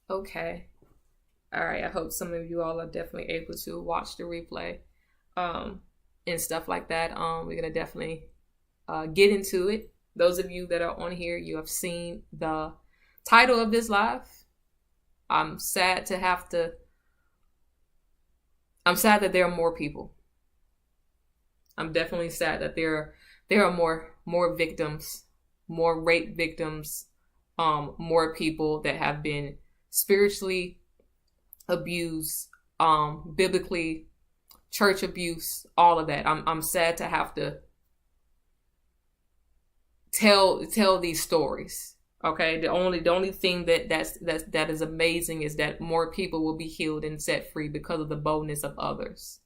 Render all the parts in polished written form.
Okay. All right. I hope some of you all are definitely able to watch the replay, and stuff like that. We're gonna definitely get into it. Those of you that are on here, you have seen the title of this live. I'm sad that there are more people. I'm definitely sad that there are more victims, more rape victims, more people that have been spiritually abused, biblically, church abuse, all of that. I'm sad to have to tell these stories. Okay, the only thing that is amazing is that more people will be healed and set free because of the boldness of others.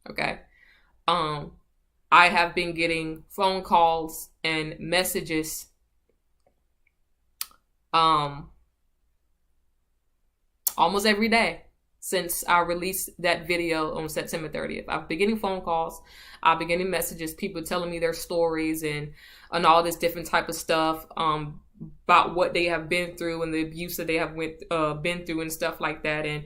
Okay. I have been getting phone calls and messages almost every day since I released that video on September 30th. I've been getting phone calls, I've been getting messages, people telling me their stories and all this different type of stuff, about what they have been through and the abuse that they have been through and stuff like that. And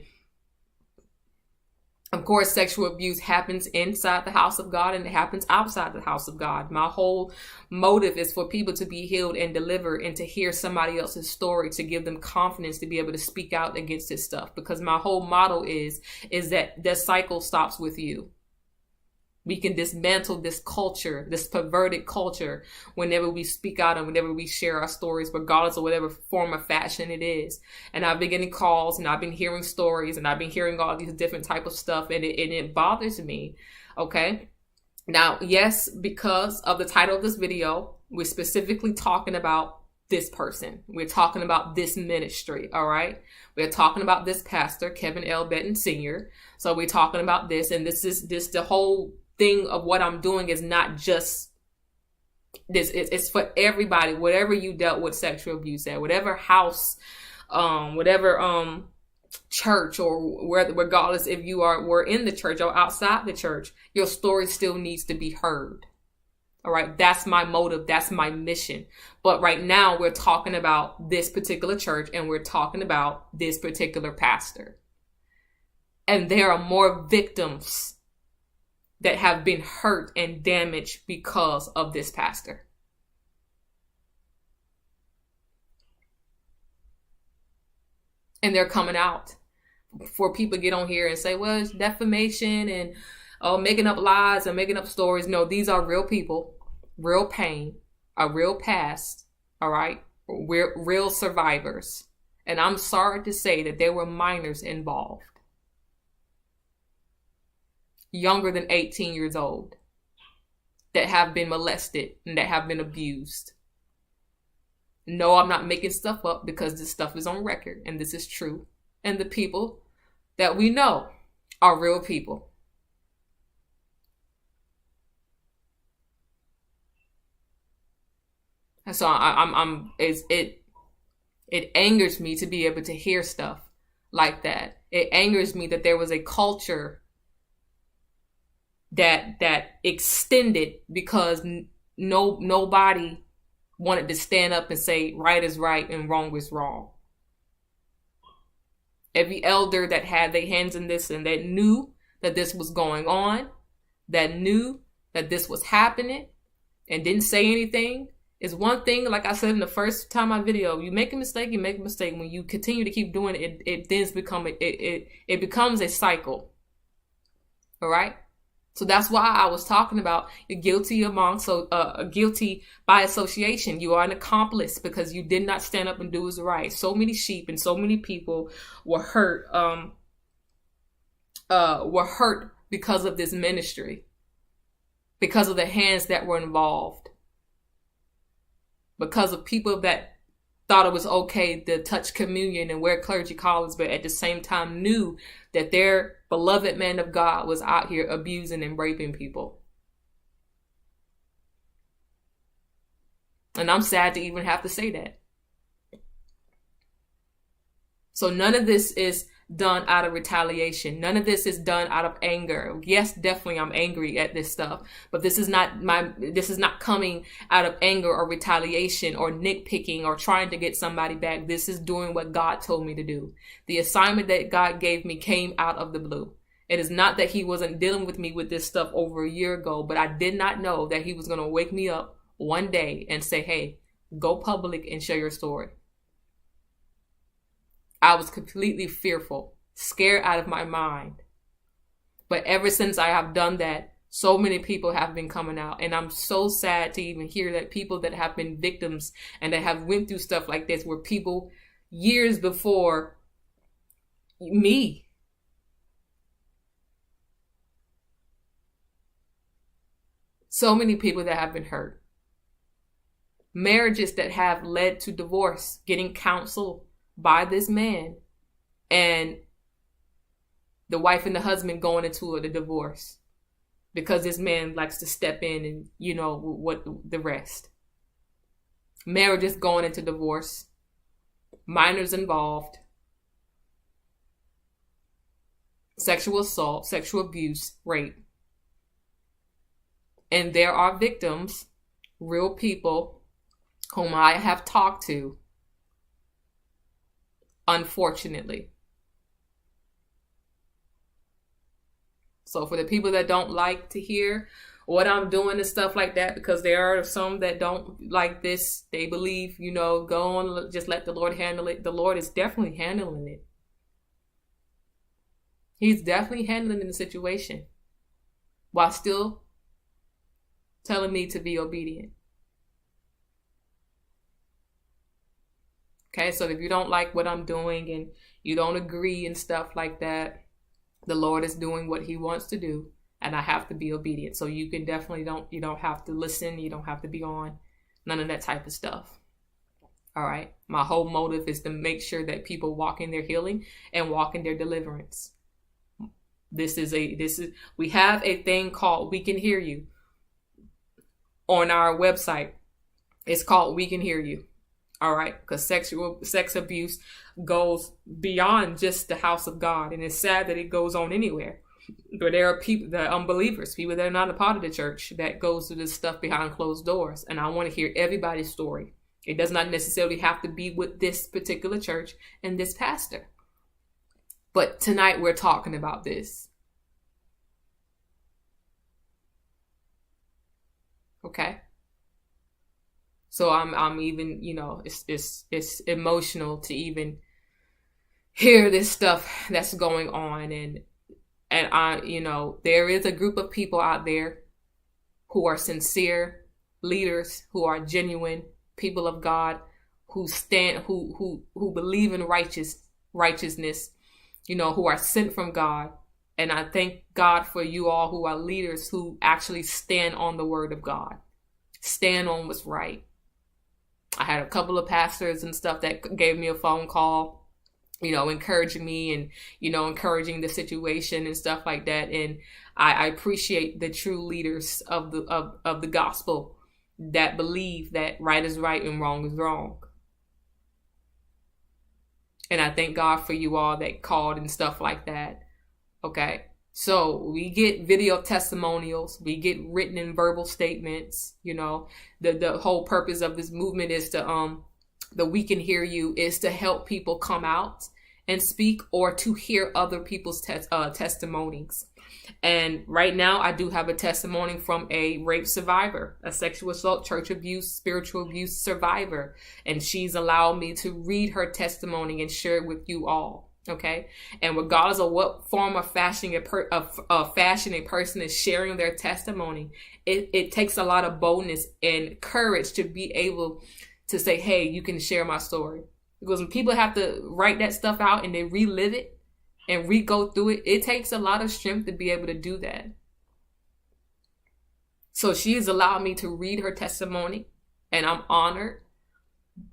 of course, sexual abuse happens inside the house of God and it happens outside the house of God. My whole motive is for people to be healed and delivered and to hear somebody else's story, to give them confidence to be able to speak out against this stuff. Because my whole motto is that the cycle stops with you. We can dismantle this culture, this perverted culture, whenever we speak out and whenever we share our stories, regardless of whatever form or fashion it is. And I've been getting calls and I've been hearing stories and I've been hearing all these different type of stuff, and it bothers me. Okay. Now, yes, because of the title of this video, we're specifically talking about this person. We're talking about this ministry. All right. We're talking about this pastor, Kevin L. Betton Sr. So we're talking about this, and this the whole thing of what I'm doing is not just this. It's for everybody. Whatever you dealt with sexual abuse at, whatever house, whatever church, or regardless if you were in the church or outside the church, your story still needs to be heard. All right, that's my motive, that's my mission. But right now we're talking about this particular church and we're talking about this particular pastor. And there are more victims that have been hurt and damaged because of this pastor. And they're coming out. Before people get on here and say, well, it's defamation and making up lies and making up stories. No, these are real people, real pain, a real past, all right? We're real survivors. And I'm sorry to say that there were minors involved, younger than 18 years old, that have been molested and that have been abused. No, I'm not making stuff up, because this stuff is on record and this is true. And the people that we know are real people. And so it angers me to be able to hear stuff like that. It angers me that there was a culture that extended because nobody wanted to stand up and say right is right and wrong is wrong. Every elder that had their hands in this and that knew that this was going on, that knew that this was happening and didn't say anything, is one thing. Like I said in the first time I video, you make a mistake, you make a mistake. When you continue to keep doing it, it becomes a cycle. All right? So that's why I was talking about guilty guilty by association. You are an accomplice because you did not stand up and do what's right. So many sheep and so many people were hurt because of this ministry, because of the hands that were involved, because of people that thought it was okay to touch communion and wear clergy collars, but at the same time knew that their beloved man of God was out here abusing and raping people. And I'm sad to even have to say that. So none of this is done out of retaliation. None of this is done out of anger. Yes, definitely I'm angry at this stuff, but this is not coming out of anger or retaliation or nitpicking or trying to get somebody back. This is doing what God told me to do. The assignment that God gave me came out of the blue. It is not that he wasn't dealing with me with this stuff over a year ago, but I did not know that he was going to wake me up one day and say, hey, go public and share your story. I was completely fearful, scared out of my mind. But ever since I have done that, so many people have been coming out. And I'm so sad to even hear that people that have been victims and that have went through stuff like this were people years before me. So many people that have been hurt. Marriages that have led to divorce, getting counsel by this man, and the wife and the husband going into the divorce because this man likes to step in and what the rest. Marriages going into divorce, minors involved, sexual assault, sexual abuse, rape. And there are victims, real people whom I have talked to, unfortunately. So for the people that don't like to hear what I'm doing and stuff like that, because there are some that don't like this, they believe, go on, just let the Lord handle it. The Lord is definitely handling it. He's definitely handling the situation while still telling me to be obedient. Okay, so if you don't like what I'm doing and you don't agree and stuff like that, the Lord is doing what he wants to do, and I have to be obedient. So you can definitely you don't have to listen, you don't have to be on, none of that type of stuff. All right. My whole motive is to make sure that people walk in their healing and walk in their deliverance. We have a thing called We Can Hear You on our website. It's called We Can Hear You. All right, because sex abuse goes beyond just the house of God, and it's sad that it goes on anywhere. But there are people, that are unbelievers, people that are not a part of the church, that goes through this stuff behind closed doors. And I want to hear everybody's story. It does not necessarily have to be with this particular church and this pastor. But tonight we're talking about this. Okay. So I'm even, it's emotional to even hear this stuff that's going on. And I, there is a group of people out there who are sincere leaders, who are genuine people of God, who stand, who believe in righteousness, who are sent from God. And I thank God for you all who are leaders who actually stand on the word of God, stand on what's right. I had a couple of pastors and stuff that gave me a phone call, encouraging me and, encouraging the situation and stuff like that. And I appreciate the true leaders of the gospel that believe that right is right and wrong is wrong. And I thank God for you all that called and stuff like that. Okay. So we get video testimonials, we get written and verbal statements. The whole purpose of this movement is to, the We Can Hear You is to help people come out and speak, or to hear other people's testimonies. And right now I do have a testimony from a rape survivor, a sexual assault, church abuse, spiritual abuse survivor. And she's allowed me to read her testimony and share it with you all. Okay. And regardless of what form of fashion a person is sharing their testimony, it takes a lot of boldness and courage to be able to say, hey, you can share my story. Because when people have to write that stuff out and they relive it and re-go through it, it takes a lot of strength to be able to do that. So she has allowed me to read her testimony, and I'm honored.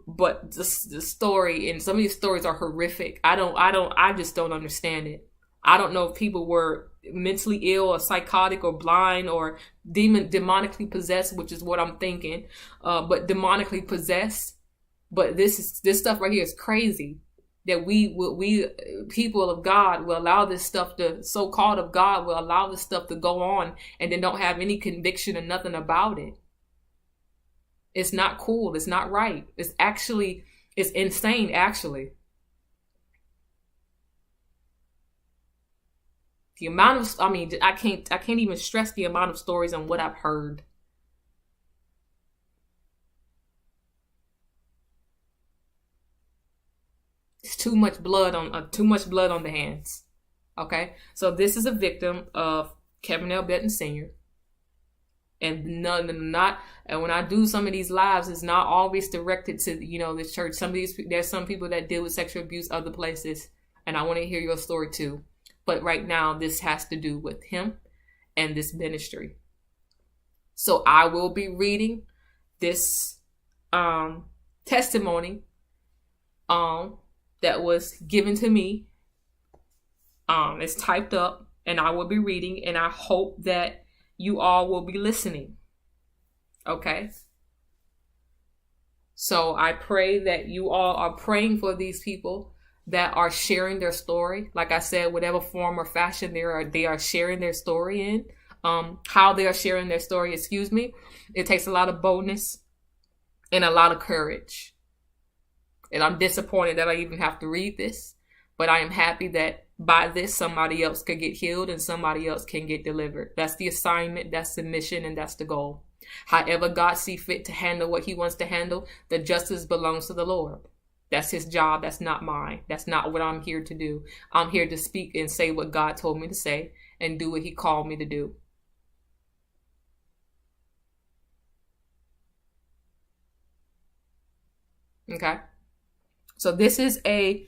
But the story, and some of these stories are horrific. I just don't understand it. I don't know if people were mentally ill or psychotic or blind or demonically possessed, which is what I'm thinking. But demonically possessed. But this stuff right here is crazy. That we people of God will allow this stuff to, so-called of God will allow this stuff to go on and then don't have any conviction or nothing about it. It's not cool. It's not right. It's insane, actually. The amount of, I can't even stress the amount of stories and what I've heard. It's too much blood on the hands. Okay, so this is a victim of Kevin L. Betton Sr. And and when I do some of these lives, it's not always directed to, the church. There's some people that deal with sexual abuse other places, and I want to hear your story too. But right now, this has to do with him and this ministry. So I will be reading this testimony that was given to me. It's typed up, and I will be reading, and I hope that you all will be listening. Okay? So I pray that you all are praying for these people that are sharing their story. Like I said, whatever form or fashion they are sharing their story in. How they are sharing their story, it takes a lot of boldness and a lot of courage. And I'm disappointed that I even have to read this, but I am happy that by this, somebody else could get healed and somebody else can get delivered. That's the assignment, that's the mission, and that's the goal. However God see fit to handle what he wants to handle, the justice belongs to the Lord. That's his job. That's not mine. That's not what I'm here to do. I'm here to speak and say what God told me to say and do what he called me to do. Okay. So this is a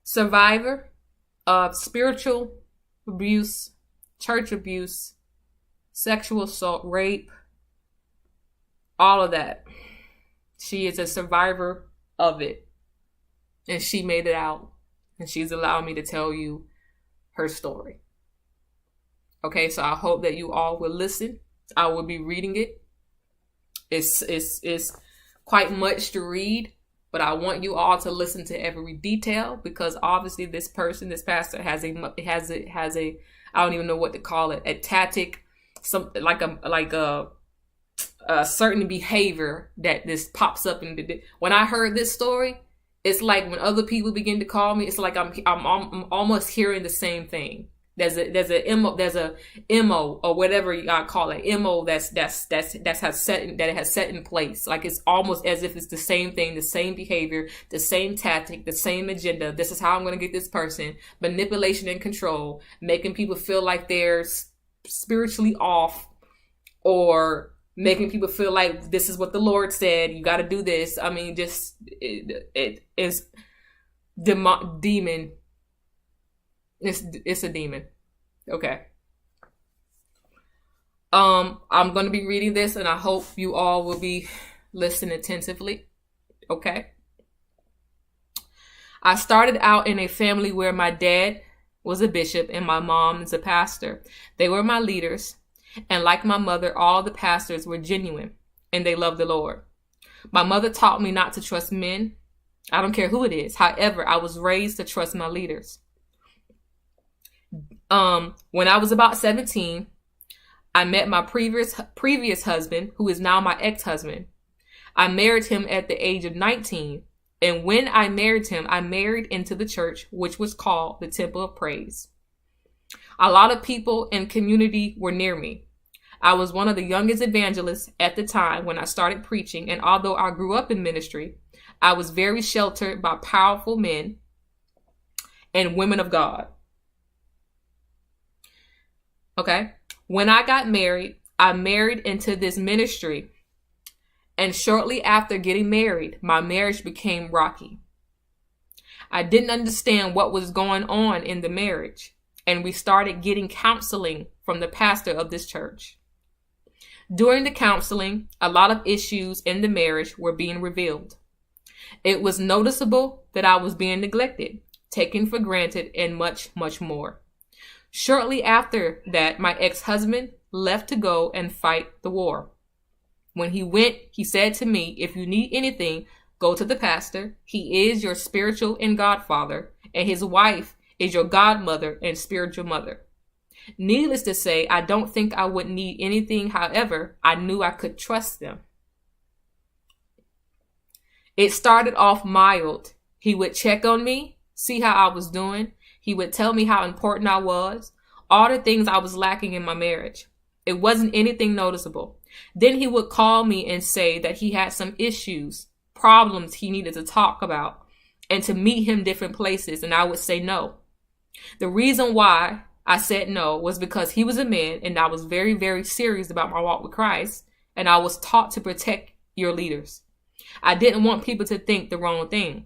survivor of spiritual abuse, church abuse, sexual assault, rape, all of that. She is a survivor of it. And she made it out. And she's allowed me to tell you her story. Okay, so I hope that you all will listen. I will be reading it. It's quite much to read. But I want you all to listen to every detail, because obviously this pastor has a I don't even know what to call it, a tactic, a certain behavior that this pops up. And when I heard this story, it's like when other people begin to call me, it's like I'm almost hearing the same thing. There's a MO or whatever you call it, MO that has set in place. Like it's almost as if it's the same thing, the same behavior, the same tactic, the same agenda. This is how I'm going to get this person. Manipulation and control, making people feel like they're spiritually off, or making people feel like this is what the Lord said. You got to do this. I mean, just it is demon. It's a demon. Okay. I'm going to be reading this, and I hope you all will be listening attentively. Okay. I started out in a family where my dad was a bishop and my mom is a pastor. They were my leaders, and like my mother, all the pastors were genuine and they loved the Lord. My mother taught me not to trust men. I don't care who it is. However, I was raised to trust my leaders. When I was about 17, I met my previous husband, who is now my ex-husband. I married him at the age of 19. And when I married him, I married into the church, which was called the Temple of Praise. A lot of people in community were near me. I was one of the youngest evangelists at the time when I started preaching. And although I grew up in ministry, I was very sheltered by powerful men and women of God. Okay. When I got married, I married into this ministry. And shortly after getting married, my marriage became rocky. I didn't understand what was going on in the marriage. And we started getting counseling from the pastor of this church. During the counseling, a lot of issues in the marriage were being revealed. It was noticeable that I was being neglected, taken for granted, and much, much more. Shortly after that, my ex-husband left to go and fight the war. When he went, he said to me, if you need anything, go to the pastor. He is your spiritual and godfather, and his wife is your godmother and spiritual mother. Needless to say, I don't think I would need anything. However, I knew I could trust them. It started off mild. He would check on me, see how I was doing. He would tell me how important I was, all the things I was lacking in my marriage. It wasn't anything noticeable. Then he would call me and say that he had some issues, problems he needed to talk about, and to meet him different places, and I would say no. The reason why I said no was because he was a man, and I was very, very serious about my walk with Christ, and I was taught to protect your leaders. I didn't want people to think the wrong thing.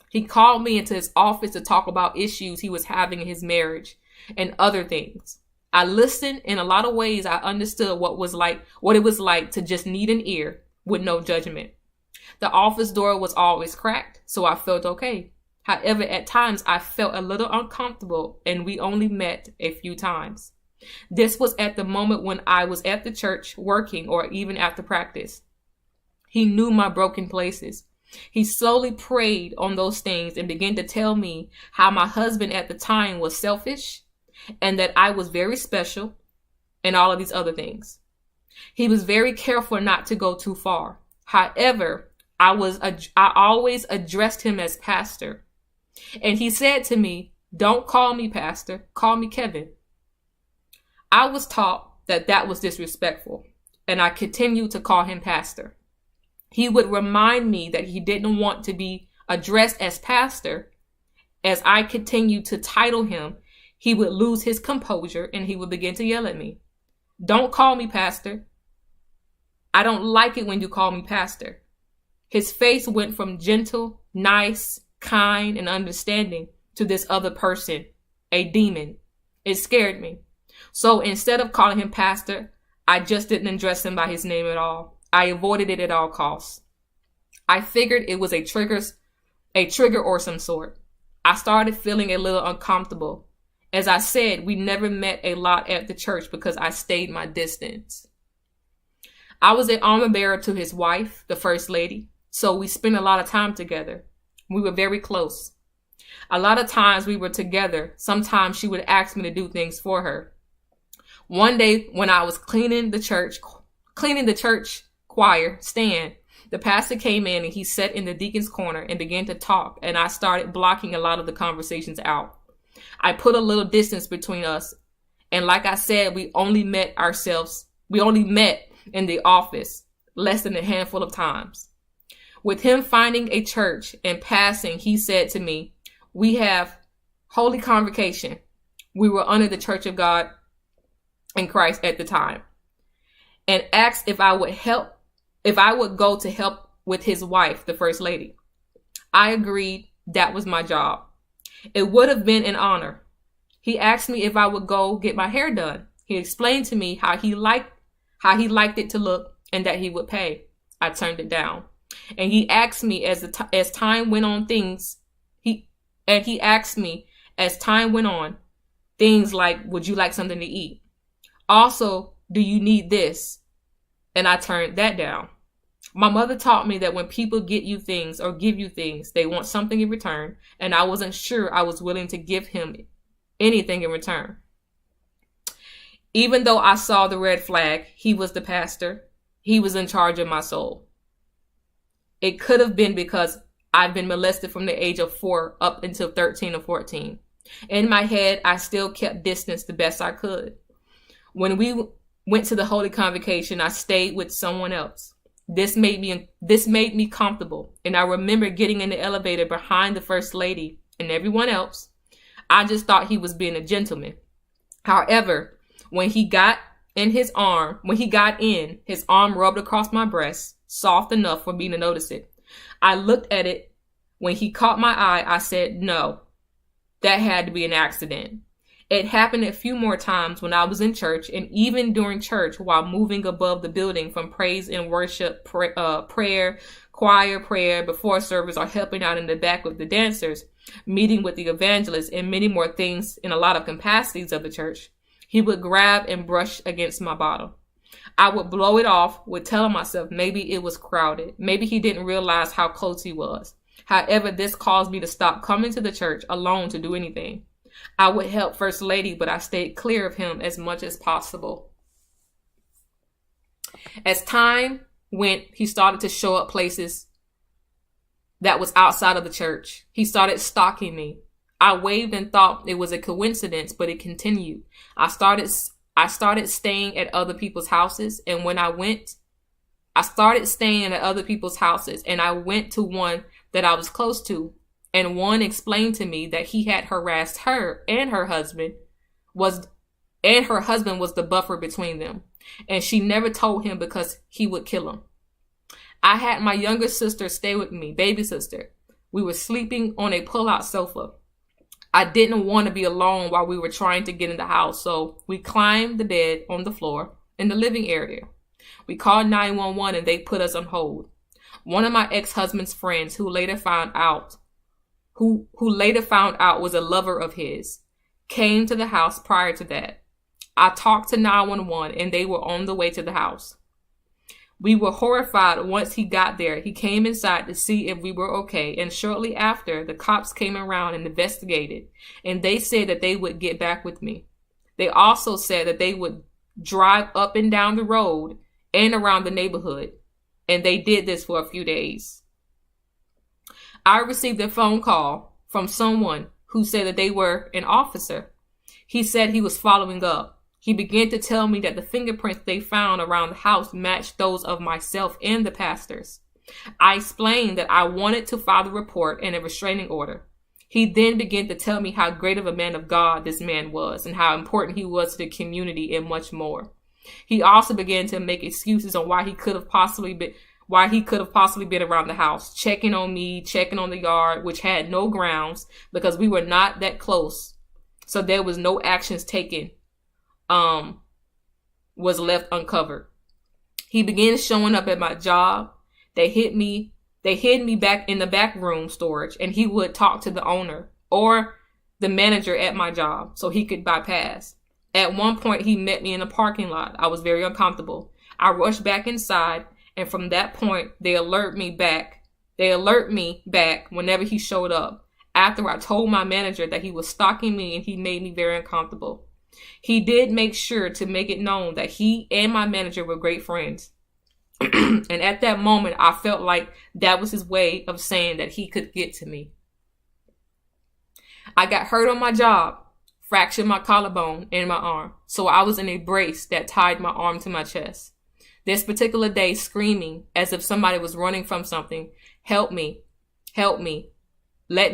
He called me into his office to talk about issues he was having in his marriage and other things. I listened. In a lot of ways, I understood what it was like to just need an ear with no judgment. The office door was always cracked, so I felt okay. However, at times I felt a little uncomfortable, and we only met a few times. This was at the moment when I was at the church working or even after practice. He knew my broken places. He slowly preyed on those things and began to tell me how my husband at the time was selfish and that I was very special and all of these other things. He was very careful not to go too far. However, I always addressed him as pastor. And he said to me, don't call me pastor, call me Kevin. I was taught that that was disrespectful, and I continued to call him pastor. He would remind me that he didn't want to be addressed as pastor. As I continued to title him, he would lose his composure and he would begin to yell at me. Don't call me pastor. I don't like it when you call me pastor. His face went from gentle, nice, kind, and understanding to this other person, a demon. It scared me. So instead of calling him pastor, I just didn't address him by his name at all. I avoided it at all costs. I figured it was a trigger or some sort. I started feeling a little uncomfortable. As I said, we never met a lot at the church because I stayed my distance. I was an armor bearer to his wife, the first lady, so we spent a lot of time together. We were very close. A lot of times we were together. Sometimes she would ask me to do things for her. One day when I was cleaning the church choir stand, the pastor came in and he sat in the deacon's corner and began to talk, and I started blocking a lot of the conversations out. I put a little distance between us, and like I said, we only met in the office less than a handful of times. With him finding a church and passing, he said to me, we have holy convocation. We were under the Church of God in Christ at the time, and asked if I would go to help with his wife, the first lady. I agreed. That was my job. It would have been an honor. He asked me if I would go get my hair done. He explained to me how he liked it to look and that he would pay. I turned it down. And he asked me as time went on things like, would you like something to eat? Also, do you need this? And I turned that down. My mother taught me that when people get you things or give you things, they want something in return. And I wasn't sure I was willing to give him anything in return. Even though I saw the red flag, he was the pastor. He was in charge of my soul. It could have been because I've been molested from the age of 4 up until 13 or 14. In my head, I still kept distance the best I could. When we went to the Holy Convocation, I stayed with someone else. This made me comfortable, and I remember getting in the elevator behind the First Lady and everyone else, I just thought he was being a gentleman. However, when he got in, his arm rubbed across my breast, soft enough for me to notice it. I looked at it. When he caught my eye, I said, no, that had to be an accident. It happened a few more times when I was in church, and even during church while moving above the building from praise and worship, prayer, choir prayer, before service, or helping out in the back with the dancers, meeting with the evangelists, and many more things in a lot of capacities of the church. He would grab and brush against my bottle. I would blow it off, would tell myself maybe it was crowded. Maybe he didn't realize how close he was. However, this caused me to stop coming to the church alone to do anything. I would help First Lady, but I stayed clear of him as much as possible. As time went, he started to show up places that was outside of the church. He started stalking me. I waved and thought it was a coincidence, but it continued. I started staying at other people's houses, and when I started staying at other people's houses, and I went to one that I was close to, and one explained to me that he had harassed her, and her husband was the buffer between them, and she never told him because he would kill him. I had my younger sister stay with me, baby sister. We were sleeping on a pull-out sofa. I didn't want to be alone while we were trying to get in the house, so we climbed the bed on the floor in the living area. We called 911 and they put us on hold. One of my ex-husband's friends who later found out was a lover of his, came to the house prior to that. I talked to 911 and they were on the way to the house. We were horrified once he got there. He came inside to see if we were okay, and shortly after, the cops came around and investigated, and they said that they would get back with me. They also said that they would drive up and down the road and around the neighborhood, and they did this for a few days. I received a phone call from someone who said that they were an officer. He said he was following up. He began to tell me that the fingerprints they found around the house matched those of myself and the pastors. I explained that I wanted to file a report and a restraining order. He then began to tell me how great of a man of God this man was and how important he was to the community and much more. He also began to make excuses on why he could have possibly been around the house, checking on me, checking on the yard, which had no grounds because we were not that close. So there was no actions taken. Was left uncovered. He began showing up at my job. They hid me back in the back room storage, and he would talk to the owner or the manager at my job so he could bypass. At one point, he met me in a parking lot. I was very uncomfortable. I rushed back inside, and from that point, they alert me back whenever he showed up. After I told my manager that he was stalking me, and he made me very uncomfortable. He did make sure to make it known that he and my manager were great friends. And at that moment, I felt like that was his way of saying that he could get to me. I got hurt on my job, fractured my collarbone and my arm. So I was in a brace that tied my arm to my chest. This particular day, screaming as if somebody was running from something, help me, let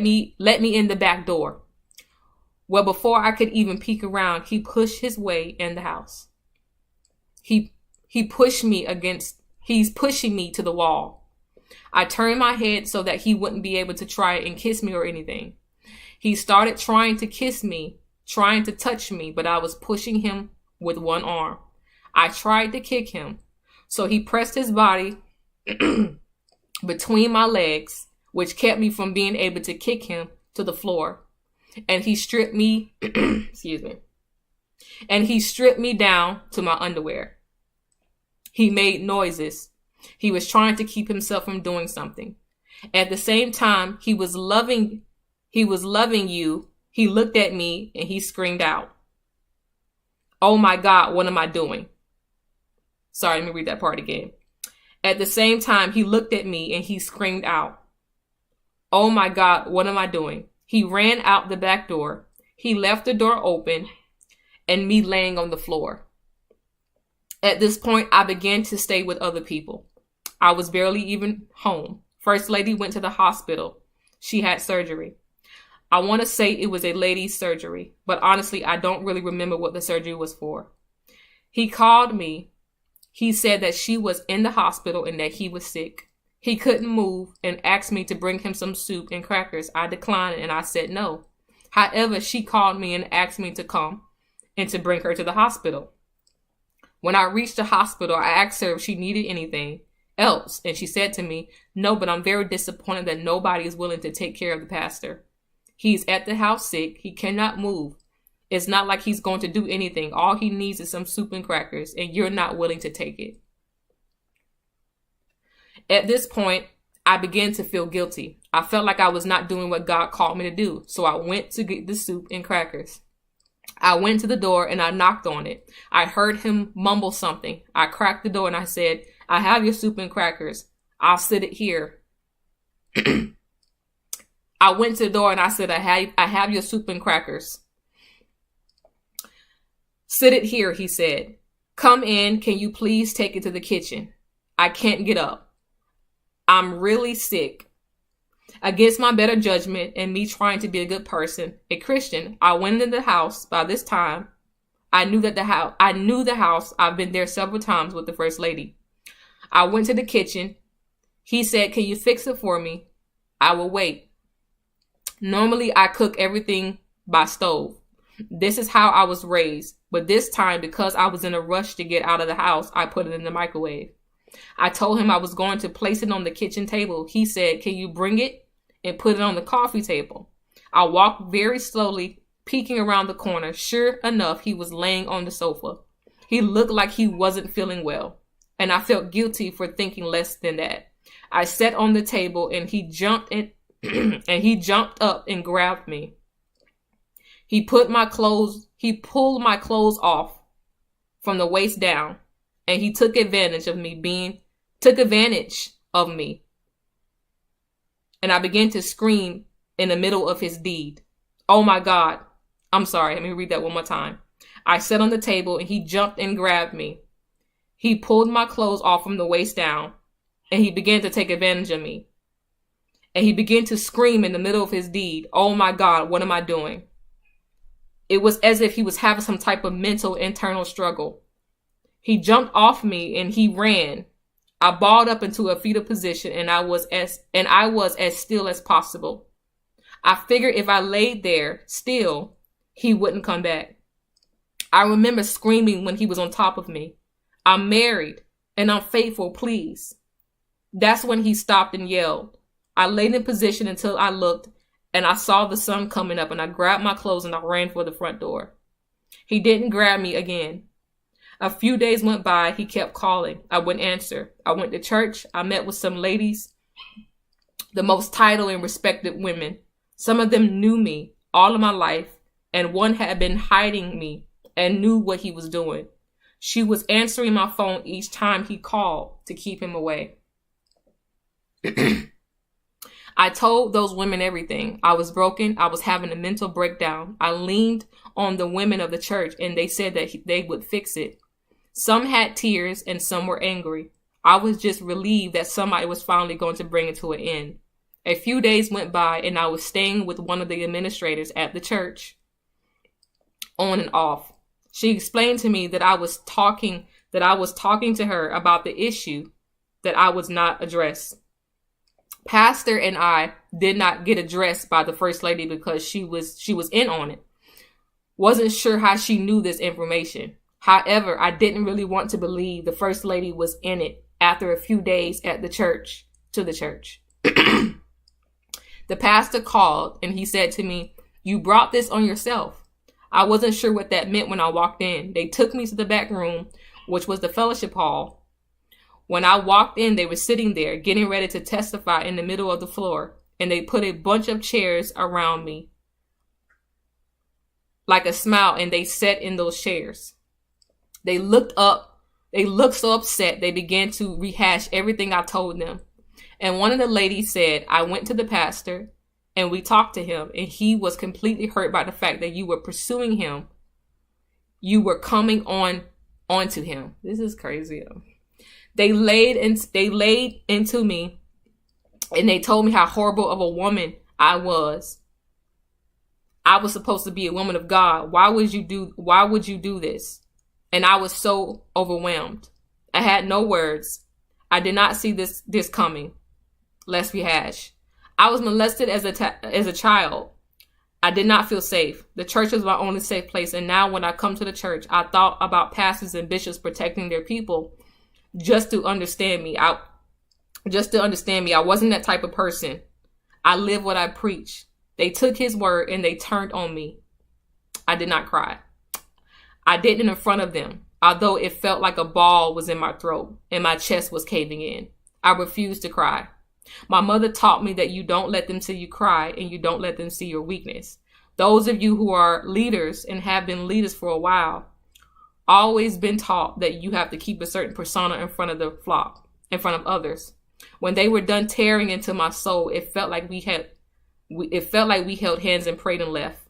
me in the back door. Well, before I could even peek around, he pushed his way in the house. He's pushing me to the wall. I turned my head so that he wouldn't be able to try and kiss me or anything. He started trying to kiss me, trying to touch me, but I was pushing him with one arm. I tried to kick him, so he pressed his body between my legs, which kept me from being able to kick him to the floor. And he stripped me, and he stripped me down to my underwear. He made noises. He was trying to keep himself from doing something. At the same time, he was loving you. He looked at me and he screamed out, "Oh my God, what am I doing?" Sorry, let me read that part again. At the same time, he looked at me and he screamed out, "Oh my God, what am I doing?" He ran out the back door. He left the door open and me laying on the floor. At this point, I began to stay with other people. I was barely even home. First Lady went to the hospital. She had surgery. I want to say it was a lady's surgery, but honestly, I don't really remember what the surgery was for. He called me. He said that she was in the hospital and that he was sick. He couldn't move and asked me to bring him some soup and crackers. I declined and I said no. However, she called me and asked me to come and to bring her to the hospital. When I reached the hospital, I asked her if she needed anything else, and she said to me, no, but I'm very disappointed that nobody is willing to take care of the pastor. He's at the house sick. He cannot move. It's not like he's going to do anything. All he needs is some soup and crackers, and you're not willing to take it. At this point, I began to feel guilty. I felt like I was not doing what God called me to do, so I went to get the soup and crackers. I went to the door and I knocked on it. I heard him mumble something. I cracked the door and I said, I have your soup and crackers. I'll sit it here. I went to the door and I said, I have your soup and crackers. Sit it here, he said. Come in. Can you please take it to the kitchen? I can't get up. I'm really sick. Against my better judgment and me trying to be a good person, a Christian, I went into the house. By this time, I knew the house. I've been there several times with the first lady. I went to the kitchen. He said, can you fix it for me? I will wait. Normally, I cook everything by stove. This is how I was raised. But this time, because I was in a rush to get out of the house, I put it in the microwave. I told him I was going to place it on the kitchen table. He said, can you bring it and put it on the coffee table? I walked very slowly, peeking around the corner. Sure enough, he was laying on the sofa. He looked like he wasn't feeling well, and I felt guilty for thinking less than that. I sat on the table and he jumped in, and he jumped up and grabbed me. He pulled my clothes off from the waist down, and he took advantage of me. And I began to scream in the middle of his deed. Oh my God. I'm sorry. Let me read that one more time. I sat on the table and he jumped and grabbed me. He pulled my clothes off from the waist down, and he began to take advantage of me. And he began to scream in the middle of his deed. Oh my God, what am I doing? It was as if he was having some type of mental internal struggle. He jumped off me and he ran. I balled up into a fetal position and I was as still as possible. I figured if I laid there still, he wouldn't come back. I remember screaming when he was on top of me. I'm married and I'm faithful, please. That's when he stopped and yelled. I laid in position until I looked and I saw the sun coming up, and I grabbed my clothes and I ran for the front door. He didn't grab me again. A few days went by. He kept calling. I wouldn't answer. I went to church. I met with some ladies, the most titled and respected women. Some of them knew me all of my life, and one had been hiding me and knew what he was doing. She was answering my phone each time he called to keep him away. I told those women everything. I was broken. I was having a mental breakdown. I leaned on the women of the church, and they said that they would fix it. Some had tears and some were angry. I was just relieved that somebody was finally going to bring it to an end. A few days went by and I was staying with one of the administrators at the church, on and off. She explained to me that I was talking to her about the issue that I was not addressed. Pastor and I did not get addressed by the first lady because she was in on it. Wasn't sure how she knew this information. However, I didn't really want to believe the first lady was in it after a few days at the church. The pastor called and he said to me, "You brought this on yourself." I wasn't sure what that meant when I walked in. They took me to the back room, which was the fellowship hall. When I walked in, they were sitting there getting ready to testify in the middle of the floor, and they put a bunch of chairs around me like a smile, and they sat in those chairs. They looked up. They looked so upset. They began to rehash everything I told them. And one of the ladies said, "I went to the pastor and we talked to him, and he was completely hurt by the fact that you were pursuing him. You were coming onto him." This is crazy. They laid into me, and they told me how horrible of a woman I was. I was supposed to be a woman of God. Why would you do this? And I was so overwhelmed. I had no words. I did not see this coming. Let's rehash. I was molested as a child. I did not feel safe. The church was my only safe place. And now when I come to the church, I thought about pastors and bishops protecting their people just to understand me. I wasn't that type of person. I live what I preach. They took his word and they turned on me. I did not cry. I didn't in front of them, although it felt like a ball was in my throat and my chest was caving in. I refused to cry. My mother taught me that you don't let them see you cry and you don't let them see your weakness. Those of you who are leaders and have been leaders for a while, always been taught that you have to keep a certain persona in front of the flock, in front of others. When they were done tearing into my soul, it felt like we held hands and prayed and left.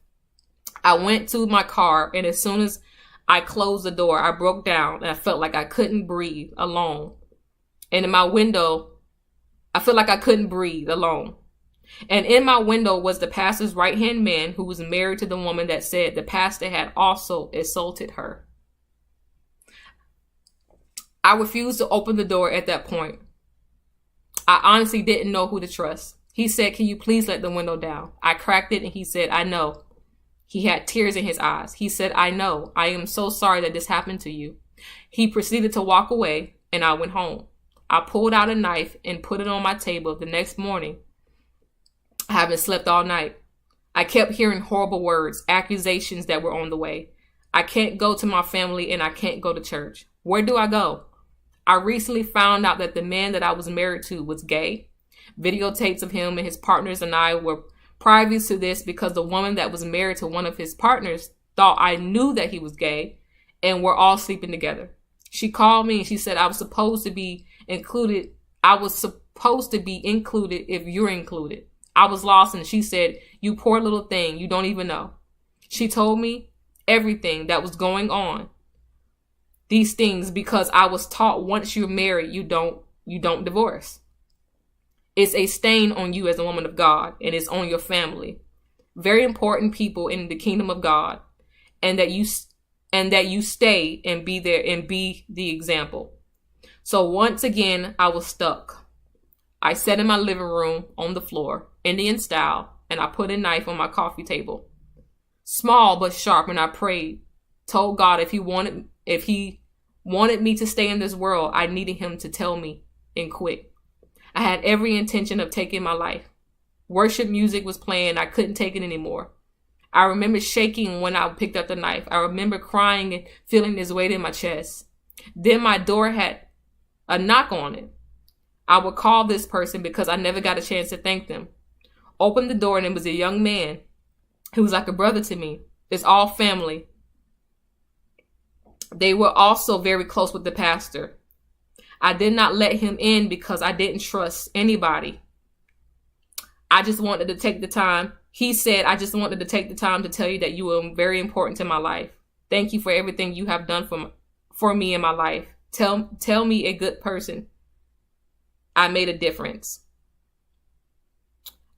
I went to my car, and as soon as I closed the door, I broke down and I felt like I couldn't breathe alone. And in my window, I felt like I couldn't breathe alone. And in my window was the pastor's right-hand man who was married to the woman that said the pastor had also assaulted her. I refused to open the door at that point. I honestly didn't know who to trust. He said, "Can you please let the window down?" I cracked it and he said, "I know." He had tears in his eyes. He said, "I know. I am so sorry that this happened to you." He proceeded to walk away and I went home. I pulled out a knife and put it on my table. The next morning, I haven't slept all night. I kept hearing horrible words, accusations that were on the way. I can't go to my family and I can't go to church. Where do I go? I recently found out that the man that I was married to was gay. Videotapes of him and his partners and I were privy to this because the woman that was married to one of his partners thought I knew that he was gay and we're all sleeping together. She called me and she said I was supposed to be included. I was supposed to be included if you're included. I was lost and she said, "You poor little thing, you don't even know." She told me everything that was going on. These things because I was taught once you're married, you don't divorce. It's a stain on you as a woman of God, and it's on your family. Very important people in the kingdom of God, and that you stay and be there and be the example. So once again, I was stuck. I sat in my living room on the floor, Indian style, and I put a knife on my coffee table. Small but sharp, and I prayed, told God if he wanted me to stay in this world, I needed him to tell me and quit. I had every intention of taking my life. Worship music was playing. I couldn't take it anymore. I remember shaking when I picked up the knife. I remember crying and feeling this weight in my chest. Then my door had a knock on it. I would call this person because I never got a chance to thank them. Opened the door and it was a young man who was like a brother to me. It's all family. They were also very close with the pastor. I did not let him in because I didn't trust anybody. I just wanted to take the time. He said, "I just wanted to take the time to tell you that you were very important to my life. Thank you for everything you have done for me in my life. Tell me a good person. I made a difference."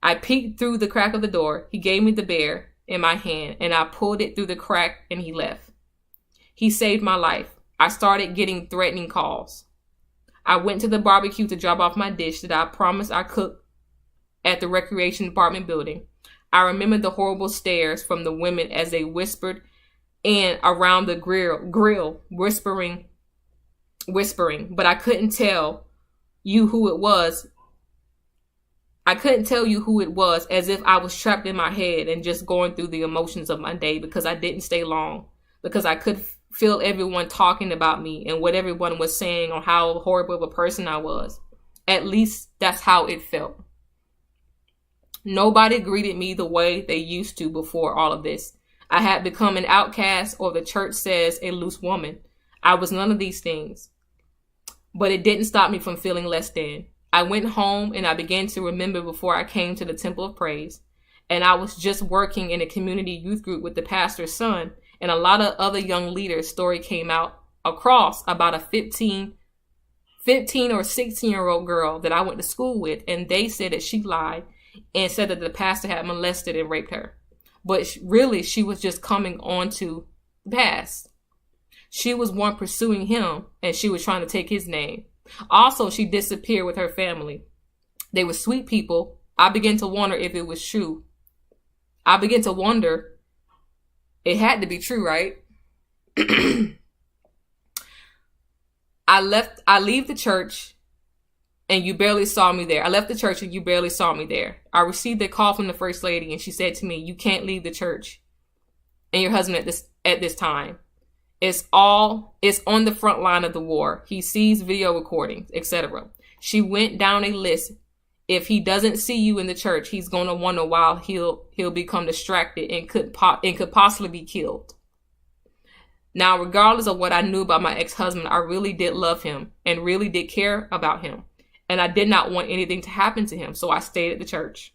I peeked through the crack of the door. He gave me the bear in my hand and I pulled it through the crack and he left. He saved my life. I started getting threatening calls. I went to the barbecue to drop off my dish that I promised I cooked at the recreation department building. I remember the horrible stares from the women as they whispered in around the grill, whispering, but I couldn't tell you who it was. I couldn't tell you who it was, as if I was trapped in my head and just going through the emotions of my day because I didn't stay long, because I could feel everyone talking about me and what everyone was saying on how horrible of a person I was. At least that's how it felt. Nobody greeted me the way they used to before all of this. I had become an outcast, or the church says a loose woman. I was none of these things. But it didn't stop me from feeling less than. I went home and I began to remember before I came to the Temple of Praise. And I was just working in a community youth group with the pastor's son. And a lot of other young leaders' story came out across about a 15 or 16-year-old girl that I went to school with. And they said that she lied and said that the pastor had molested and raped her. But really, she was just coming on to the past. She was one pursuing him, and she was trying to take his name. Also, she disappeared with her family. They were sweet people. I began to wonder if it was true. I began to wonder, it had to be true, right? I leave the church and you barely saw me there. I left the church and you barely saw me there. I received a call from the first lady and she said to me, you can't leave the church and your husband at this time. It's on the front line of the war. He sees video recordings, etc. She went down a list. If he doesn't see you in the church, he's going to wonder why he'll become distracted and could possibly be killed. Now, regardless of what I knew about my ex-husband, I really did love him and really did care about him. And I did not want anything to happen to him. So I stayed at the church.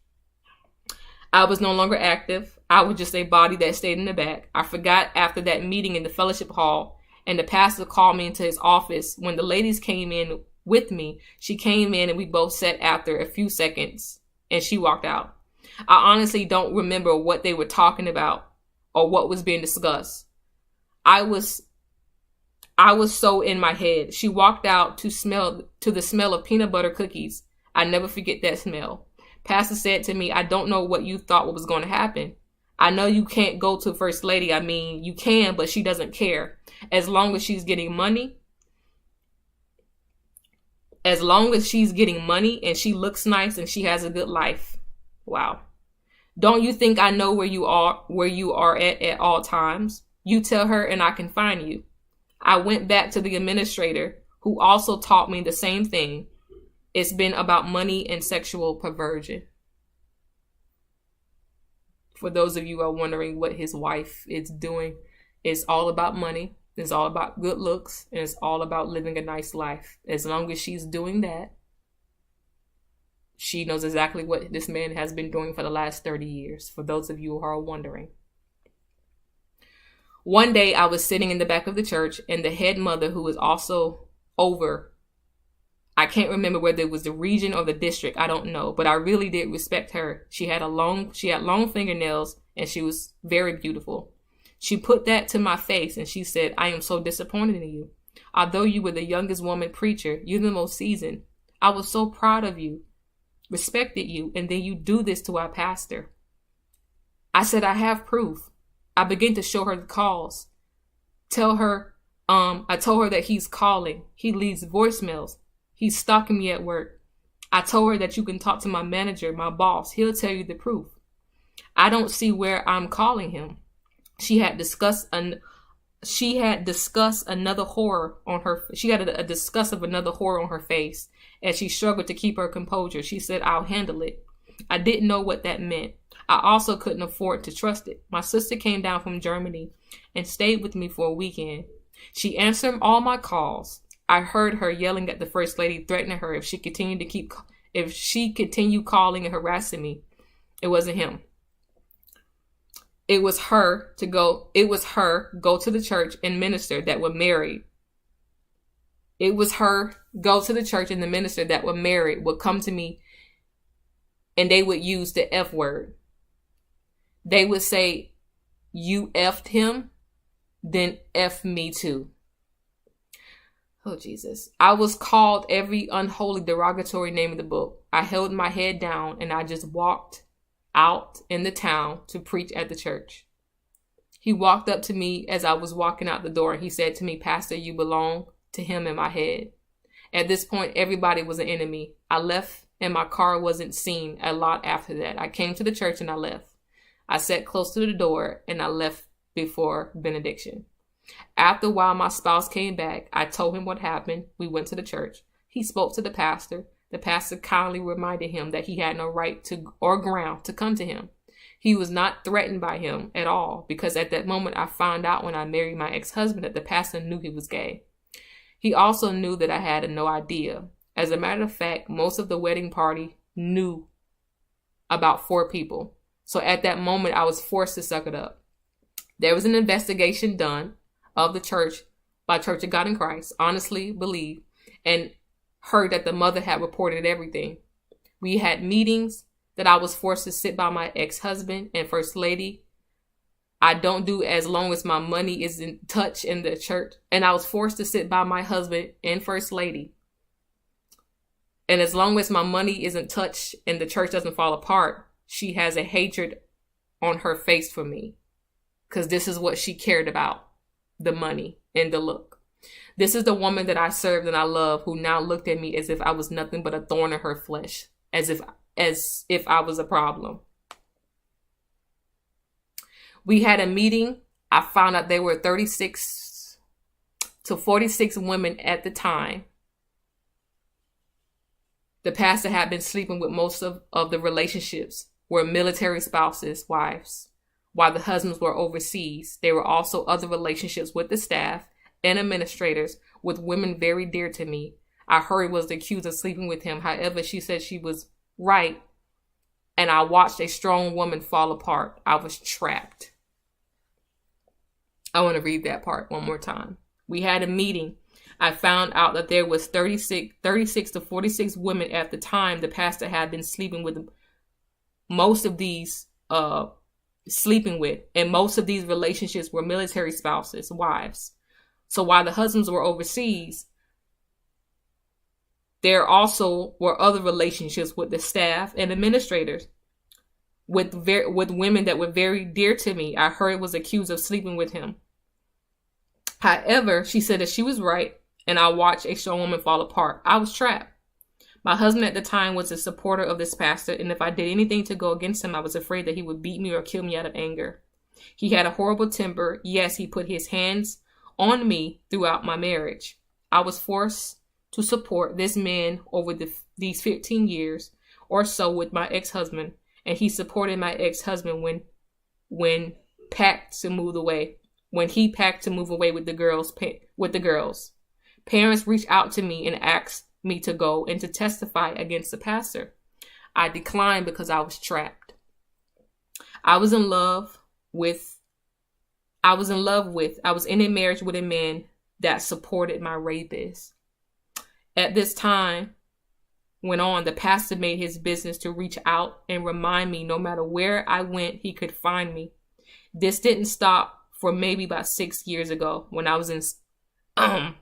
I was no longer active. I was just a body that stayed in the back. I forgot after that meeting in the fellowship hall, and the pastor called me into his office. When the ladies came in with me, she came in and we both sat after a few seconds and she walked out. I honestly don't remember what they were talking about or what was being discussed. I was so in my head. She walked out to the smell of peanut butter cookies. I never forget that smell. Pastor said to me, I don't know what you thought was going to happen. I know you can't go to First Lady. I mean, you can, but she doesn't care. As long as she's getting money. As long as she's getting money and she looks nice and she has a good life. Wow. Don't you think I know where you are at all times? You tell her and I can find you. I went back to the administrator who also taught me the same thing. It's been about money and sexual perversion. For those of you who are wondering what his wife is doing, it's all about money. It's all about good looks. And it's all about living a nice life. As long as she's doing that, she knows exactly what this man has been doing for the last 30 years. For those of you who are wondering. One day I was sitting in the back of the church and the head mother, who was also over, I can't remember whether it was the region or the district. I don't know, but I really did respect her. She had long fingernails and she was very beautiful. She put that to my face and she said, I am so disappointed in you. Although you were the youngest woman preacher, you're the most seasoned. I was so proud of you, respected you, and then you do this to our pastor. I said, I have proof. I began to show her the calls. I told her that he's calling. He leaves voicemails. He's stalking me at work. I told her that you can talk to my manager, my boss. He'll tell you the proof. I don't see where I'm calling him. She had discussed another horror on her. She had a disgust of another horror on her face, and she struggled to keep her composure. She said, I'll handle it. I didn't know what that meant. I also couldn't afford to trust it. My sister came down from Germany and stayed with me for a weekend. She answered all my calls. I heard her yelling at the first lady, threatening her if she continued calling and harassing me. It wasn't him. It was her go to the church and minister that were married. It was her go to the church and the minister that were married would come to me and they would use the F word. They would say, you effed him, then F me too. Oh, Jesus. I was called every unholy derogatory name in the book. I held my head down and I just walked out in the town to preach at the church. He walked up to me as I was walking out the door and he said to me, Pastor, you belong to him in my head. At this point, everybody was an enemy. I left and my car wasn't seen a lot after that. I came to the church and I left. I sat close to the door and I left before benediction. After a while, my spouse came back. I told him what happened. We went to the church. He spoke to the pastor. The pastor kindly reminded him that he had no right to or ground to come to him. He was not threatened by him at all because at that moment I found out when I married my ex-husband that the pastor knew he was gay. He also knew that I had no idea. As a matter of fact, most of the wedding party knew about 4 people. So at that moment, I was forced to suck it up. There was an investigation done of the church by Church of God in Christ, honestly believe, and heard that the mother had reported everything. We had meetings that I was forced to sit by my ex-husband and First Lady I don't do as long as my money isn't touched in the church. And I was forced to sit by my husband and First Lady. And as long as my money isn't touched and the church doesn't fall apart, she has a hatred on her face for me. Because this is what she cared about, the money and the look. This is the woman that I served and I love, who now looked at me as if I was nothing but a thorn in her flesh, as if I was a problem. We had a meeting. I found out there were 36 to 46 women at the time. The pastor had been sleeping with most of the relationships were military spouses, wives, while the husbands were overseas. There were also other relationships with the staff and administrators with women very dear to me. I heard was accused of sleeping with him. However, she said she was right, and I watched a strong woman fall apart. I was trapped. I want to read that part one more time. We had a meeting. I found out that there was 36 to 46 women at the time. The pastor had been sleeping with most of these, and most of these relationships were military spouses, wives. So while the husbands were overseas, there also were other relationships with the staff and administrators with women that were very dear to me. I heard was accused of sleeping with him. However, she said that she was right, and I watched a strong woman fall apart. I was trapped. My husband at the time was a supporter of this pastor, and if I did anything to go against him, I was afraid that he would beat me or kill me out of anger. He had a horrible temper. Yes, he put his hands on me throughout my marriage. I was forced to support this man over these 15 years or so with my ex-husband, and he supported my ex-husband when packed to move away. When he packed to move away with the girls. Parents reached out to me and asked me to go and to testify against the pastor. I declined because I was trapped. I was in a marriage with a man that supported my rapist. At this time went on, the pastor made his business to reach out and remind me no matter where I went, he could find me. This didn't stop for maybe about 6 years ago when I was in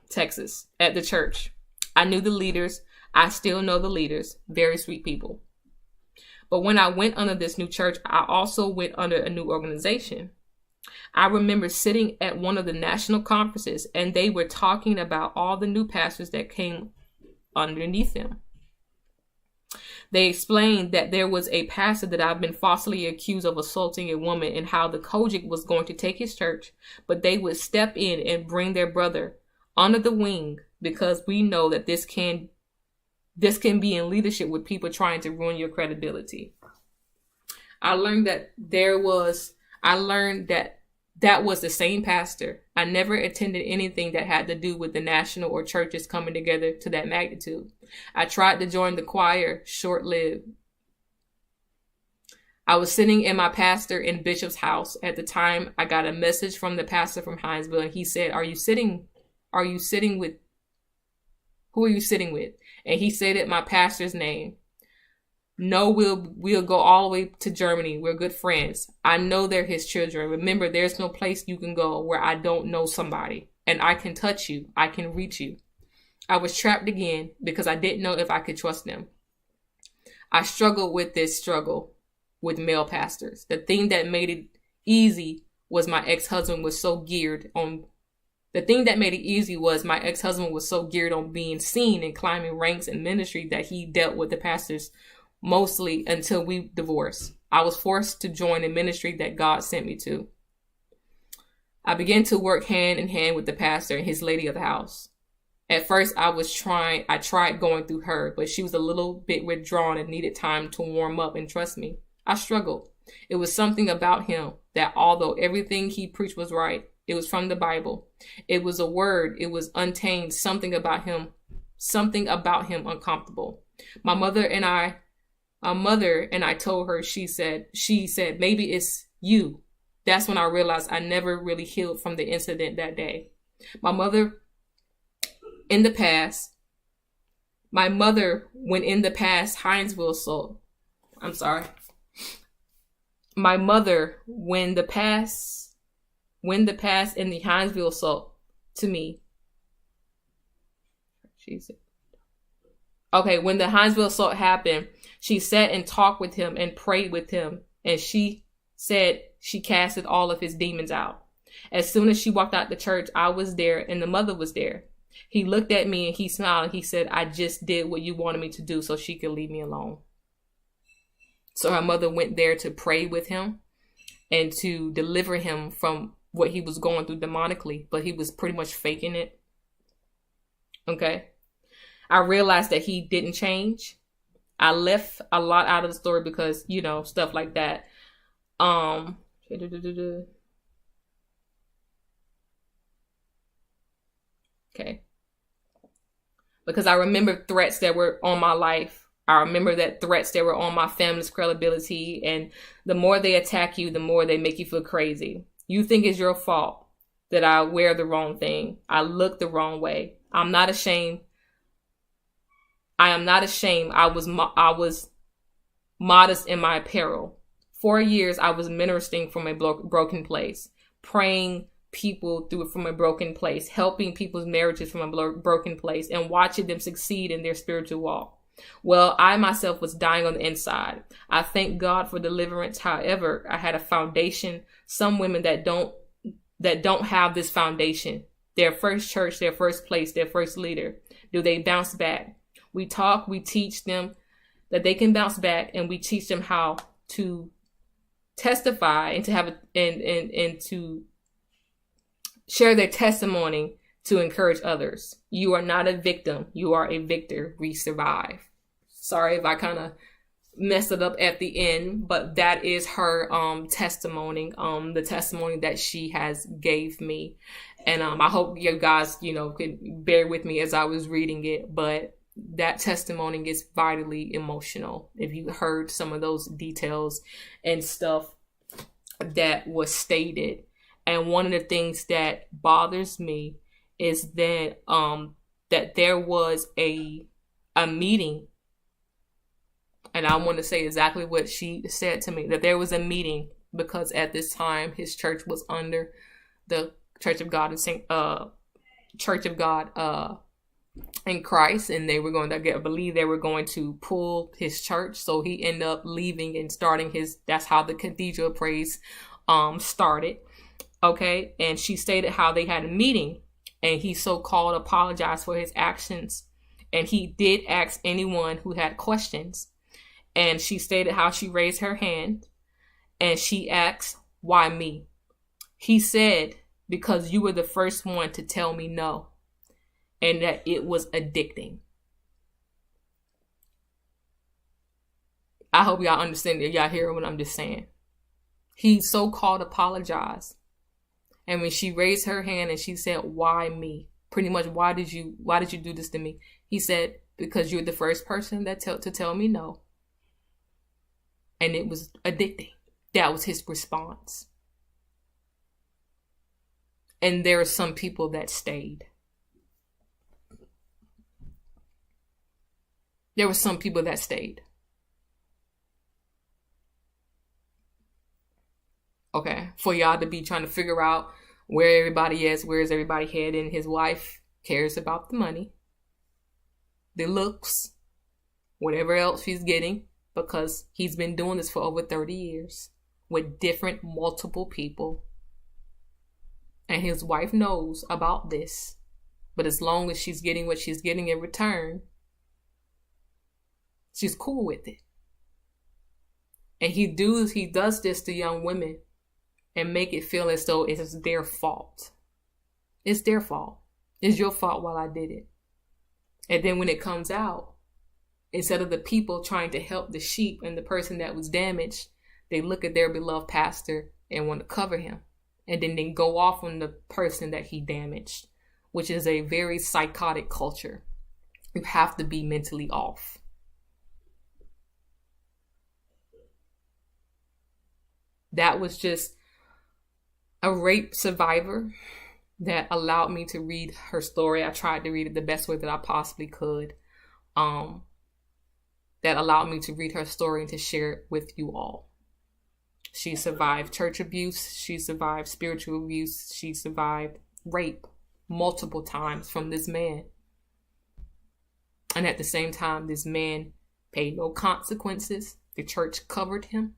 Texas at the church. I knew the leaders. I still know the leaders. Very sweet people. But when I went under this new church, I also went under a new organization. I remember sitting at one of the national conferences, and they were talking about all the new pastors that came underneath them. They explained that there was a pastor that I've been falsely accused of assaulting a woman, and how the Kojic was going to take his church, but they would step in and bring their brother under the wing, because we know that this can be in leadership with people trying to ruin your credibility. I learned that that was the same pastor. I never attended anything that had to do with the national or churches coming together to that magnitude. I tried to join the choir, short-lived. I was sitting in my pastor and bishop's house. At the time, I got a message from the pastor from Hinesville, and he said, who are you sitting with? And he said my pastor's name. No, we'll go all the way to Germany. We're good friends. I know they're his children. Remember, there's no place you can go where I don't know somebody, and I can touch you. I can reach you. I was trapped again because I didn't know if I could trust them. I struggled with male pastors. The thing that made it easy was my ex-husband was so geared on being seen and climbing ranks in ministry that he dealt with the pastors mostly until we divorced. I was forced to join a ministry that God sent me to. I began to work hand in hand with the pastor and his lady of the house. At first, I tried going through her, but she was a little bit withdrawn and needed time to warm up and trust me. I struggled. It was something about him that although everything he preached was right, it was from the Bible. It was a word. It was untamed. Something about him uncomfortable. My mother and I told her, she said, maybe it's you. That's when I realized I never really healed from the incident that day. My mother, when in the past, Hinesville sold. I'm sorry. My mother, when the past when the past in the Hinesville assault to me. Okay, when the Hinesville assault happened, she sat and talked with him and prayed with him. And she said she casted all of his demons out. As soon as she walked out the church, I was there and the mother was there. He looked at me and he smiled and he said, I just did what you wanted me to do so she could leave me alone. So her mother went there to pray with him and to deliver him from what he was going through demonically, but he was pretty much faking it. Okay. I realized that he didn't change. I left a lot out of the story because, you know, stuff like that. Okay. Because I remember threats that were on my life. I remember that threats that were on my family's credibility. And the more they attack you, the more they make you feel crazy. You think it's your fault that I wear the wrong thing. I look the wrong way. I'm not ashamed. I am not ashamed. I was modest in my apparel. 4 years, I was ministering from a broken place, praying people through from a broken place, helping people's marriages from a broken place, and watching them succeed in their spiritual walk. Well, I myself was dying on the inside. I thank God for deliverance. However, I had a foundation. Some women that don't have this foundation, their first church, their first place, their first leader, do they bounce back? We talk, we teach them that they can bounce back, and we teach them how to testify and to have and to share their testimony to encourage others. You are not a victim. You are a victor. We survive. Sorry if I kind of messed it up at the end, but that is her testimony, the testimony that she has gave me. And I hope you guys, you know, could bear with me as I was reading it, but that testimony is vitally emotional. If you heard some of those details and stuff that was stated. And one of the things that bothers me is that that there was a meeting, and I want to say exactly what she said to me, that there was a meeting because at this time his church was under the Church of God in Christ, and they were going to believe they were going to pull his church, so he ended up leaving and starting his. That's how the Cathedral of Praise started. Okay, and she stated how they had a meeting, and he so-called apologized for his actions, and he did ask anyone who had questions. And she stated how she raised her hand, and she asked, "Why me?" He said, "Because you were the first one to tell me no, and that it was addicting." I hope y'all understand that. Y'all hear what I'm just saying. He so-called apologized. And when she raised her hand and she said, "Why me?" Pretty much, why did you do this to me? He said, "Because you're the first person that to tell me no." And it was addicting. That was his response. And there are some people that stayed. There were some people that stayed. Okay, for y'all to be trying to figure out where everybody is, where is everybody heading. His wife cares about the money, the looks, whatever else he's getting, because he's been doing this for over 30 years with different multiple people. And his wife knows about this. But as long as she's getting what she's getting in return, she's cool with it. And he does this to young women and make it feel as though it's their fault. It's their fault. It's your fault while I did it. And then when it comes out, instead of the people trying to help the sheep and the person that was damaged, they look at their beloved pastor and want to cover him. And then they go off on the person that he damaged, which is a very psychotic culture. You have to be mentally off. That was just a rape survivor that allowed me to read her story. I tried to read it the best way that I possibly could. That allowed me to read her story and to share it with you all. She survived church abuse. She survived spiritual abuse. She survived rape multiple times from this man. And at the same time, this man paid no consequences. The church covered him,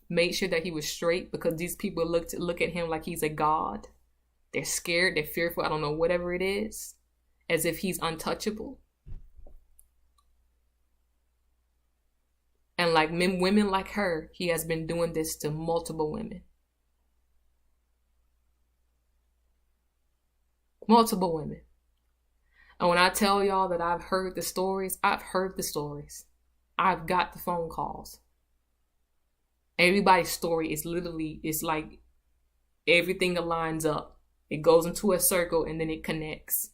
made sure that he was straight, because these people look at him like he's a god. They're scared, they're fearful, I don't know, whatever it is, as if he's untouchable. And like women like her, he has been doing this to multiple women. Multiple women. And when I tell y'all that I've heard the stories, I've heard the stories. I've got the phone calls. Everybody's story is literally, it's like everything aligns up. It goes into a circle and then it connects.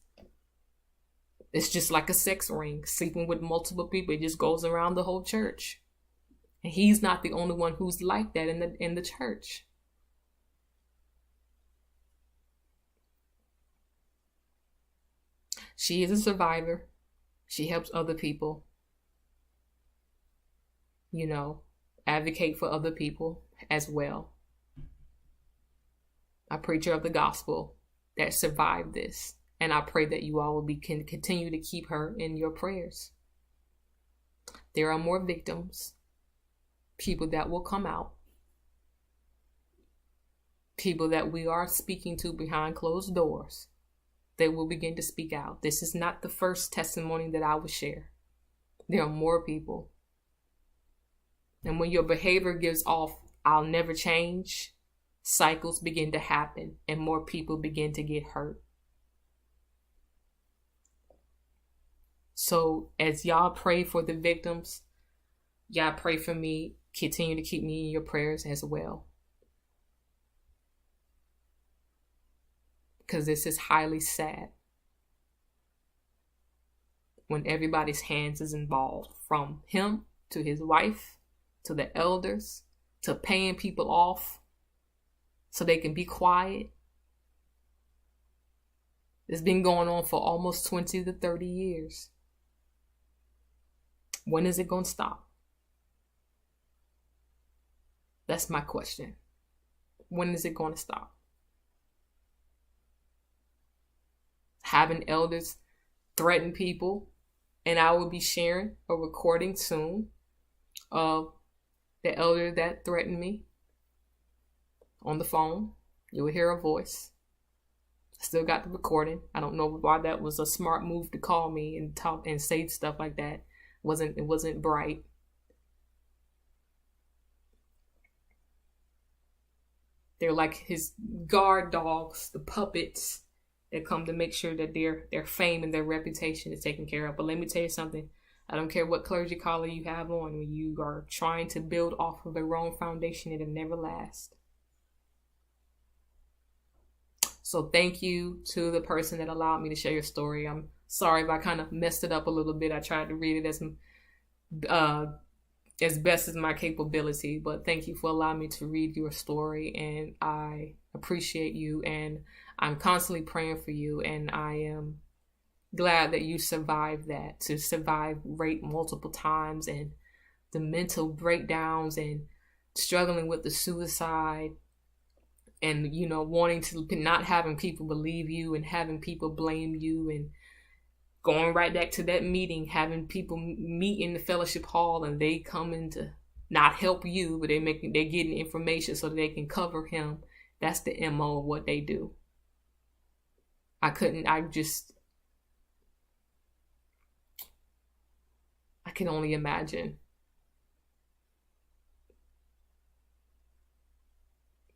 It's just like a sex ring, sleeping with multiple people. It just goes around the whole church. And he's not the only one who's like that in the church. She is a survivor. She helps other people, advocate for other people as well. A preacher of the gospel that survived this. And I pray that you all can continue to keep her in your prayers. There are more victims, people that will come out, people that we are speaking to behind closed doors. They will begin to speak out. This is not the first testimony that I will share. There are more people. And when your behavior gives off, I'll never change, cycles begin to happen and more people begin to get hurt. So as y'all pray for the victims, y'all pray for me. Continue to keep me in your prayers as well. Because this is highly sad when everybody's hands is involved, from him to his wife to the elders to paying people off so they can be quiet. It's been going on for almost 20 to 30 years. When is it going to stop? That's my question. When is it going to stop? Having elders threaten people, and I will be sharing a recording soon of the elder that threatened me on the phone. You will hear a voice. I still got the recording. I don't know why that was a smart move to call me and talk and say stuff like that. It wasn't bright. They're like his guard dogs, the puppets that come to make sure that their fame and their reputation is taken care of. But let me tell you something. I don't care what clergy collar you have on. When you are trying to build off of the wrong foundation, it'll never last. So thank you to the person that allowed me to share your story. I'm sorry if I kind of messed it up a little bit. I tried to read it as best as my capability, but thank you for allowing me to read your story, and I appreciate you, and I'm constantly praying for you, and I am glad that you survived that, to survive rape multiple times and the mental breakdowns and struggling with the suicide and, wanting to, not having people believe you and having people blame you, and going right back to that meeting, having people meet in the fellowship hall and they come in to not help you, but they're getting information so that they can cover him. That's the MO of what they do. I can only imagine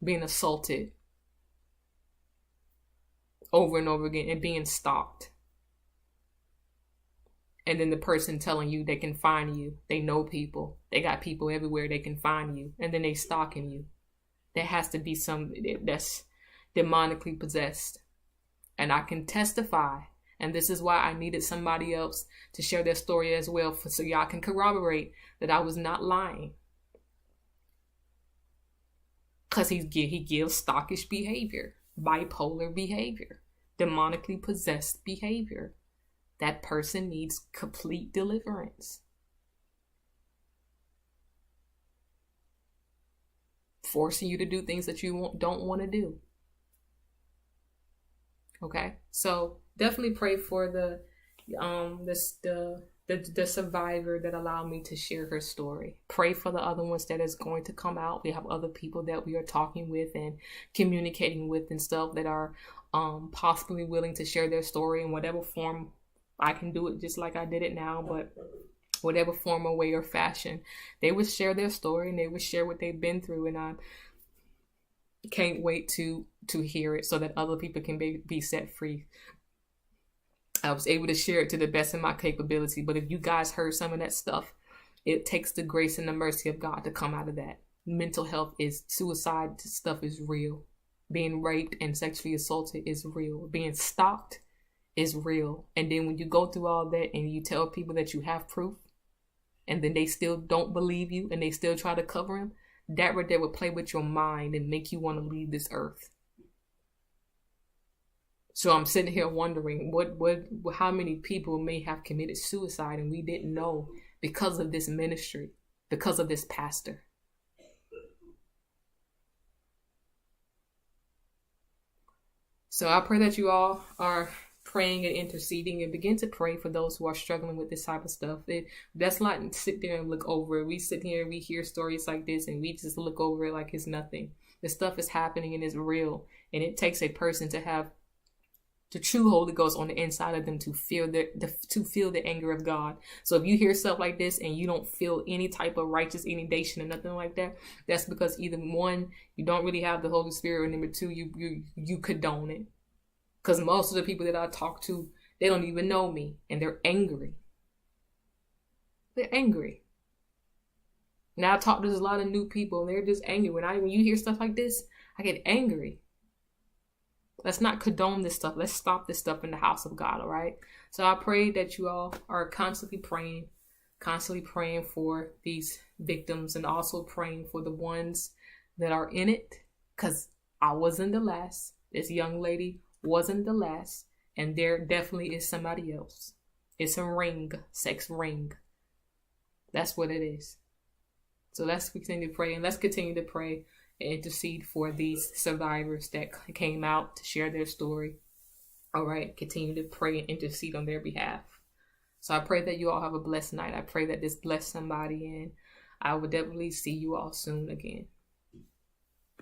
being assaulted over and over again and being stalked. And then the person telling you they can find you. They know people. They got people everywhere they can find you. And then they stalking you. There has to be some that's demonically possessed. And I can testify. And this is why I needed somebody else to share their story as well, so y'all can corroborate that I was not lying. Because he gives stalkish behavior, bipolar behavior, demonically possessed behavior. That person needs complete deliverance. forcing you to do things that you don't want to do. Okay, so definitely pray for the survivor that allowed me to share her story. Pray for the other ones that is going to come out. We have other people that we are talking with and communicating with and stuff that are possibly willing to share their story in whatever form. I can do it just like I did it now, but whatever form or way or fashion, they would share their story and they would share what they've been through, and I can't wait to hear it so that other people can be set free. I was able to share it to the best of my capability, but if you guys heard some of that stuff, it takes the grace and the mercy of God to come out of that. Mental health is, suicide stuff is real. Being raped and sexually assaulted is real. Being stalked is real. And then when you go through all that and you tell people that you have proof, and then they still don't believe you and they still try to cover him, that right there would play with your mind and make you want to leave this earth. So I'm sitting here wondering how many people may have committed suicide and we didn't know because of this ministry, because of this pastor. So I pray that you all are praying and interceding, and begin to pray for those who are struggling with this type of stuff. Let's not sit there and look over it. We sit here, we hear stories like this, and we just look over it like it's nothing. This stuff is happening and it's real, and it takes a person to have the true Holy Ghost on the inside of them to feel the anger of God. So if you hear stuff like this and you don't feel any type of righteous indignation or nothing like that, that's because either one, you don't really have the Holy Spirit, or number two, you condone it. Because most of the people that I talk to, they don't even know me, and they're angry. They're angry. Now I talk to a lot of new people, and they're just angry. When you hear stuff like this, I get angry. Let's not condone this stuff. Let's stop this stuff in the house of God, all right? So I pray that you all are constantly praying for these victims, and also praying for the ones that are in it, because I wasn't the last. This young lady wasn't the last, and there definitely is somebody else. It's a ring, sex ring. That's what it is. So let's continue to pray, and let's continue to pray and intercede for these survivors that came out to share their story. All right, continue to pray and intercede on their behalf. So I pray that you all have a blessed night. I pray that this blessed somebody, and I will definitely see you all soon again.